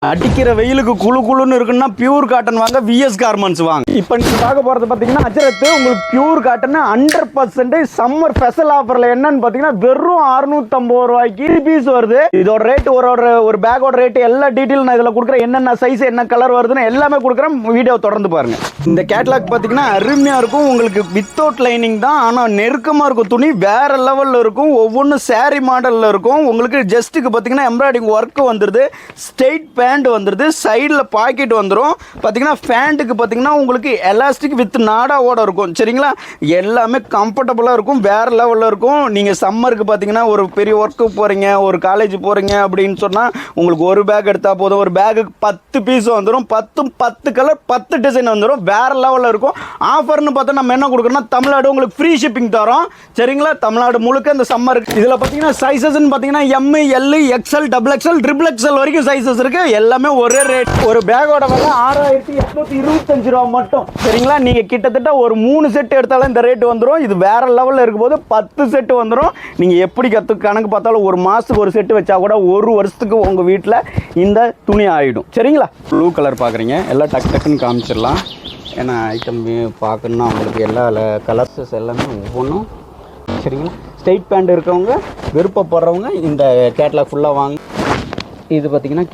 அடிக்கிற வெயிலுக்கு குழு குழுன்னு இருக்குன்னா பியூர் காட்டன் வாங்க, விஎஸ் கார்மெண்ட்ஸ் வாங்க. இப்போ நீங்கள் பார்க்க போகிறது பார்த்தீங்கன்னா அஜரத்து உங்களுக்கு பியூர் காட்டன் 100% சம்மர் ஸ்பெஷல் ஆஃபரில் என்னன்னு பார்த்தீங்கன்னா வெறும் 650 ரூபாய்க்கு பீஸ் வருது. இதோட ரேட் ஒரு பேக்கோட ரேட் எல்லா டீட்டெயில் நான் இதில் கொடுக்குறேன். என்னென்ன சைஸ் என்ன கலர் வருதுன்னு எல்லாமே கொடுக்குறேன். வீடியோ தொடர்ந்து பாருங்க. இந்த கேட்லாக் பார்த்தீங்கன்னா அருமையாக இருக்கும். உங்களுக்கு வித்தவுட் லைனிங் தான், ஆனால் நெருக்கமாக இருக்கும். துணி வேற லெவலில் இருக்கும். ஒவ்வொன்றும் சாரி மாடலில் இருக்கும். உங்களுக்கு ஜஸ்ட்டுக்கு பார்த்தீங்கன்னா எம்ப்ராய்டிங் ஒர்க் வந்துடுது. ஸ்ட்ரெயிட் பேண்ட் வந்துருது. சைடில் பாக்கெட் வந்துடும். பார்த்தீங்கன்னா ஃபேண்ட்டுக்கு பார்த்தீங்கன்னா உங்களுக்கு எலாஸ்டிக் வித் நாடாவோட இருக்கும். சரிங்களா, எல்லாமே கம்ஃபர்டபுளாக இருக்கும். வேறு லெவலில் இருக்கும். நீங்கள் சம்மருக்கு பார்த்தீங்கன்னா ஒரு பெரிய ஒர்க்கு போகிறீங்க, ஒரு காலேஜ் போகிறீங்க அப்படின்னு சொன்னால் உங்களுக்கு ஒரு பேக் எடுத்தால் போதும். ஒரு பேக்குக்கு 10 பீஸ் வந்துடும். 10 கலர் 10 டிசைன் வந்துடும். வேறு லெவலில் இருக்கும். ஆஃபர்னு பார்த்தா நம்ம என்ன கொடுக்குறோம்னா தமிழ்நாடு உங்களுக்கு ஃப்ரீ ஷிப்பிங் தரோம். சரிங்களா, தமிழ்நாடு முழுக்க இந்த சம்மருக்கு. இதில் பார்த்தீங்கன்னா சைஸஸ்ன்னு பார்த்தீங்கன்னா M, L, XL, XXL, XXL வரைக்கும் சைஸஸ் இருக்குது. எல்லாமே ஒரே ரேட். ஒரு பேக்கோட விலை 6825 ரூபா மட்டும். சரிங்களா, நீங்கள் கிட்டத்தட்ட ஒரு 3 செட் எடுத்தாலும் இந்த ரேட் வந்துடும். இது வேற லெவலில் இருக்கும்போது 10 செட்டு வந்துடும். நீங்கள் எப்படி கணக்கு பார்த்தாலும் ஒரு மாதத்துக்கு ஒரு செட்டு வச்சா கூட ஒரு வருஷத்துக்கு உங்கள் வீட்டில் இந்த துணி ஆகிடும். சரிங்களா, ப்ளூ கலர் பார்க்குறீங்க, எல்லாம் டக்குன்னு காமிச்சிடலாம். ஏன்னா ஐட்டம் பார்க்கணுன்னா உங்களுக்கு எல்லா கலர்ஸஸ் எல்லாமே ஒவ்வொன்றும். சரிங்களா, ஸ்ட்ரெயிட் பேண்ட் இருக்கவங்க விருப்பப்படுறவங்க இந்த கேட்லாக் ஃபுல்லாக வாங்க. இது பார்த்தீங்கன்னா